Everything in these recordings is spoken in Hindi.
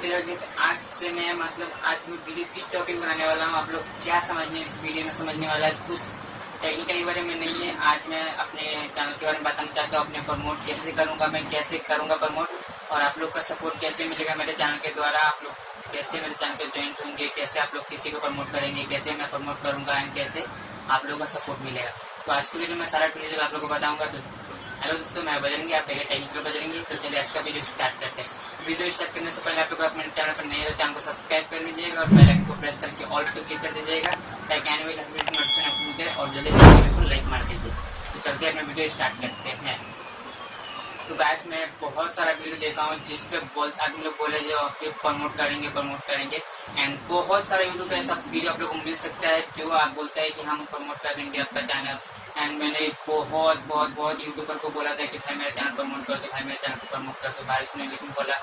देखा कि आज से मैं आज मैं वीडियो किस टॉपिक बनाने वाला हूँ, आप लोग क्या समझने इस वीडियो में समझने वाला है। कुछ टेक्निकल के बारे में नहीं है, आज मैं अपने चैनल के बारे में बताना चाहता हूँ। अपने प्रमोट कैसे करूँगा, मैं कैसे करूँगा प्रमोट, और आप लोग का सपोर्ट कैसे मिलेगा मेरे चैनल के द्वारा। आप लोग कैसे मेरे चैनल पे ज्वाइन होंगे, कैसे आप लोग किसी को प्रमोट करेंगे, कैसे मैं प्रमोट करूँगा एंड कैसे आप लोगों का सपोर्ट मिलेगा। तो आज की वीडियो में सारा डिटेल आप लोग को बताऊँगा। तो हेलो दोस्तों, मैं बजरंगी, आप देखें टेक्निकल बजरंगी। तो चलिए आज का वीडियो स्टार्ट करते हैं। वीडियो स्टार्ट करने से पहले आप लोग अपने चैनल पर नए हो, चैनल को सब्सक्राइब कर लीजिएगा और बेल आइकन को प्रेस करके ऑल पे क्लिक कर दीजिएगा ताकि आने वाली नोटिफिकेशन आपको मिले, और जल्दी से वीडियो को लाइक मार दीजिए। तो चलते अपना वीडियो स्टार्ट करते हैं। तो गाइस, मैं बहुत सारा वीडियो देखा हूँ जिसपे आदमी लोग बोले जो प्रमोट करेंगे एंड बहुत सारा यूट्यूब पे ऐसा वीडियो आप लोग को मिल सकता है जो आप बोलता है कि हम प्रमोट कर देंगे आपका चैनल। एंड मैंने बहुत यूट्यूबर को बोला था कि भाई मेरा चैनल प्रमोट कर दो, भाई मेरा चैनल प्रमोट कर दो। भाई उसने लेकिन बोला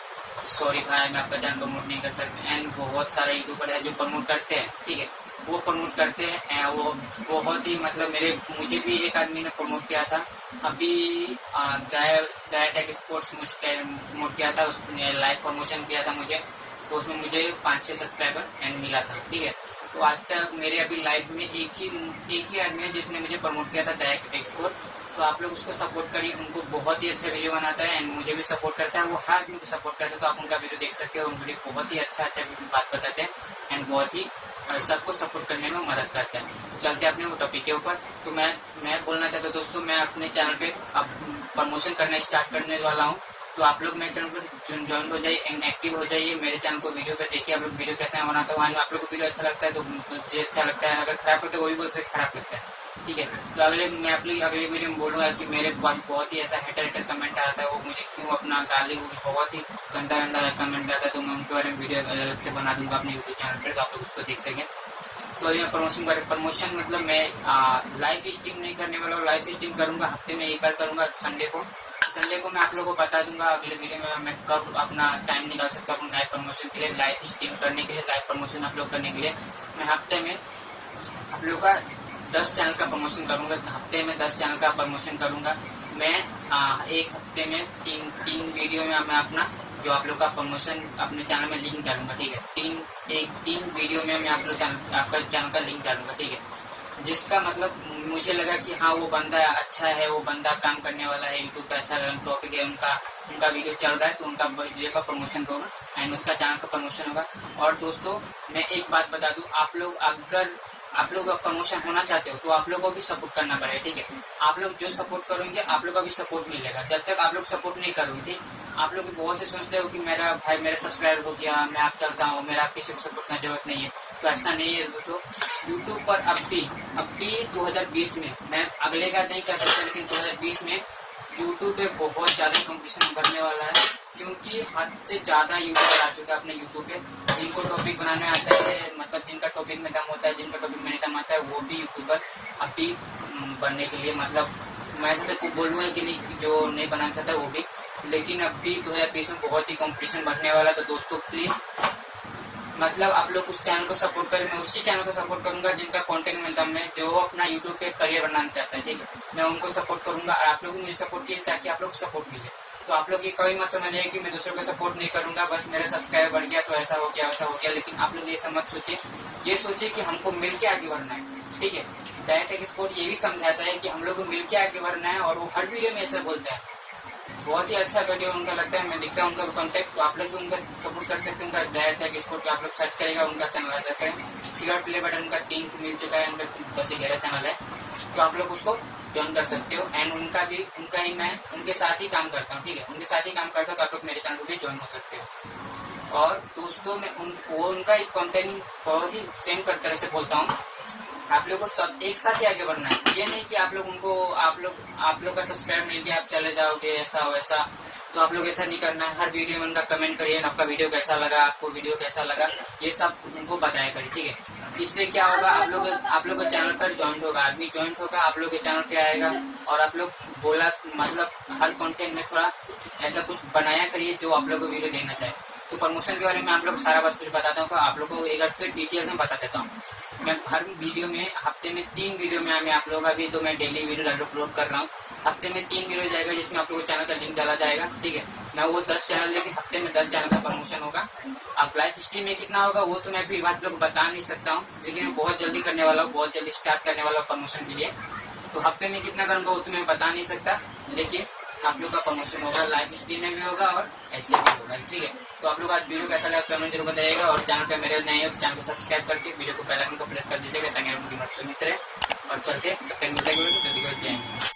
सॉरी भाई, मैं आपका चैनल प्रमोट नहीं कर सकता। एंड बहुत सारे यूट्यूबर है जो प्रमोट करते हैं, ठीक है, वो प्रमोट करते हैं। वो बहुत ही मुझे भी एक आदमी ने प्रमोट किया था अभी, गाया टेक स्पोर्ट्स मुझे प्रमोट किया था, उसने लाइव प्रमोशन किया था मुझे, तो उसमें मुझे 5-6 सब्सक्राइबर एंड मिला था, ठीक है। तो आज तक मेरे अभी लाइफ में एक ही आदमी है जिसने मुझे प्रमोट किया था, गाया टेक स्पोर्ट। तो आप लोग उसको सपोर्ट करिए, उनको बहुत ही अच्छा वीडियो बनाता है एंड मुझे भी सपोर्ट करता है, वो हर आदमी को सपोर्ट करता है। तो आप उनका वीडियो देख सकते हो, वीडियो बहुत ही अच्छा बात बताते हैं एंड बहुत ही सबको सपोर्ट करने में मदद करते हैं। तो चलते हैं अपने वो टॉपिक के ऊपर। तो मैं बोलना चाहता हूँ दोस्तों, मैं अपने चैनल पे अब प्रमोशन करना स्टार्ट करने वाला हूँ। तो आप लोग मेरे चैनल पर ज्वाइन हो जाइए एंड एक्टिव हो जाइए। मेरे चैनल को वीडियो पे देखिए, आप लोग वीडियो कैसे मैं बनाता हूँ। आप लोग को वीडियो अच्छा लगता है तो मुझे अच्छा लगता है, अगर खराब लगता है वो भी बोल सकते खराब लगता है, ठीक है। तो मैं अगले वीडियो में बोलूँगा कि मेरे पास बहुत ही ऐसा हेटर कमेंट आता है, वो मुझे क्यों अपना गाली बहुत ही गंदा कमेंट आता है, तो मैं उनके बारे में वीडियो अलग से बना दूंगा अपने यूट्यूब चैनल पर, तो आप लोग उसको देख सकें। तो ये प्रमोशन मतलब मैं लाइव स्ट्रीम नहीं करने वाला हूँ। लाइव स्ट्रीम करूँगा हफ्ते में एक बार करूँगा, संडे को मैं आप लोगों को बता दूंगा अगले वीडियो में मैं कब अपना टाइम निकाल सकता हूँ लाइव प्रमोशन के लिए, लाइव स्ट्रीम करने के लिए, लाइव प्रमोशन आप लोग करने के लिए। मैं हफ्ते में आप लोग का 10 चैनल का प्रमोशन करूंगा, हफ्ते में 10 चैनल का प्रमोशन करूंगा मैं। एक हफ्ते में तीन वीडियो में मैं अपना जो आप लोग का प्रमोशन अपने चैनल में लिंक डालूंगा, ठीक है। तीन वीडियो में मैं आपका चैनल का लिंक डालूंगा, ठीक है। जिसका मतलब मुझे लगा कि हाँ वो बंदा अच्छा है, वो बंदा काम करने वाला है, यूट्यूब पे अच्छा टॉपिक है, उनका वीडियो चल रहा है, तो उनका वीडियो का प्रमोशन होगा एंड उसका चैनल का प्रमोशन होगा। और दोस्तों मैं एक बात बता दूं, आप लोग अगर आप लोग प्रमोशन होना चाहते हो तो आप लोग को भी सपोर्ट करना पड़ेगा, ठीक है। आप लोग जो सपोर्ट करोगे आप लोग का भी सपोर्ट मिलेगा। जब तक आप लोग सपोर्ट नहीं करोगे, ठीक, आप लोग बहुत से सोचते हो कि मेरा सब्सक्राइबर हो गया, मैं आप चलता हूँ, मेरा किसी को सपोर्ट करने की जरूरत नहीं है। तो ऐसा नहीं है दोस्तों। यूट्यूब पर अब भी 2020 में, मैं अगले का नहीं कर सकता, लेकिन 2020 में यूट्यूब पे बहुत ज्यादा कंपटीशन बढ़ने वाला है, क्योंकि हद से ज्यादा यूट्यूबर आ चुका है अपने यूट्यूब पे। जिनको टॉपिक बनाने आता है, मतलब जिनका टॉपिक में दम होता है, जिनका टॉपिक में दम आता है, वो भी यूट्यूबर अभी बनने के लिए, मतलब मैं ऐसा तो बोलूँगा कि नहीं, जो नहीं बनाना चाहता वो भी, लेकिन अभी 2020 में बहुत ही कंपटीशन बढ़ने वाला है। तो दोस्तों प्लीज मतलब आप लोग उस चैनल को सपोर्ट करें, मैं उसी चैनल को सपोर्ट करूंगा जिनका कंटेंट में दम है, जो अपना यूट्यूब पे करियर बनाना चाहता है, ठीक है। मैं उनको सपोर्ट करूंगा और आप लोग मुझे सपोर्ट कीजिए ताकि आप लोग सपोर्ट मिले। तो आप लोग ये कभी मत समझिए कि मैं दूसरों को सपोर्ट नहीं करूंगा, बस मेरा सब्सक्राइबर बढ़ गया तो ऐसा हो गया वैसा हो गया। लेकिन आप लोग ये मत सोचिए, ये सोचिए कि हमको मिलके आगे बढ़ना है, ठीक है। गाया टेक स्पोर्ट ये भी समझाता है कि हम लोग को मिलके आगे बढ़ना है, और वो हर वीडियो में ऐसा बोलता है। बहुत ही अच्छा वीडियो उनका लगता है, मैं देखता हूँ उनका कॉन्टेक्ट, तो आप लोग भी उनका सपोर्ट कर सकते हैं। उनका गाया टेक स्पोर्ट आप लोग सर्च करेगा, उनका चैनल है, जैसे सिल्वर प्ले बटन उनका 3 मिल चुका है, उनका 10-11 चैनल है, तो आप लोग उसको ज्वाइन कर सकते हो। एंड उनका ही मैं उनके साथ ही काम करता हूँ, ठीक है, उनके साथ ही काम करता हूँ, तो आप लोग मेरे चैनल को भी ज्वाइन हो सकते हो। और दोस्तों मैं उनका एक कंटेंट बहुत ही सेम तरह से बोलता हूँ, आप लोग को सब एक साथ ही आगे बढ़ना है। ये नहीं कि आप लोग का सब्सक्राइब मिल गया आप चले जाओगे ऐसा वैसा, तो आप लोग ऐसा नहीं करना है। हर वीडियो में उनका कमेंट करिए, आपका वीडियो कैसा लगा, आपको वीडियो कैसा लगा, ये सब उनको बताया करिए, ठीक है। इससे क्या होगा, आप लोग के चैनल पर ज्वाइंट होगा, आदमी ज्वाइंट होगा, आप लोग के चैनल पे आएगा, और आप लोग मतलब हर कंटेंट में थोड़ा ऐसा कुछ बनाया करिए जो आप लोग को वीडियो देना चाहे। तो प्रमोशन के बारे में आप लोग सारा बात कुछ बताता हूँ, आप लोग को एक बार फिर डिटेल्स में बता देता हूँ। मैं हर वीडियो में हफ्ते में 3 वीडियो में मैं आप लोगों का भी, तो मैं डेली वीडियो अपलोड कर रहा हूँ, हफ्ते में 3 वीडियो जाएगा जिसमें आप लोगों को चैनल का लिंक डाला जाएगा। ठीक है, मैं वो 10 चैनल लेके हफ्ते में 10 चैनल का प्रमोशन होगा। अब लाइफ स्ट्रीम में कितना होगा वो तो मैं अभी आप लोग बता नहीं सकता हूँ, लेकिन मैं बहुत जल्दी करने वाला हूँ, बहुत जल्दी स्टार्ट करने वाला हूँ प्रमोशन के लिए। तो हफ्ते में कितना करूंगा वो तो मैं बता नहीं सकता, लेकिन आप लोग का प्रमोशन होगा, लाइव स्ट्रीम में भी होगा और ऐसे भी होगा। ठीक है, तो आप लोग आज वीडियो कैसा लगा कमेंट जरूर बताइएगा, और चैनल पे मेरे नए हो तो चैनल को सब्सक्राइब करके वीडियो को बेल आइकन को प्रेस कर दीजिएगा ताकि आप लोग मिलते रहे। और चलते तब तक मिलते हैं, जय हिंद।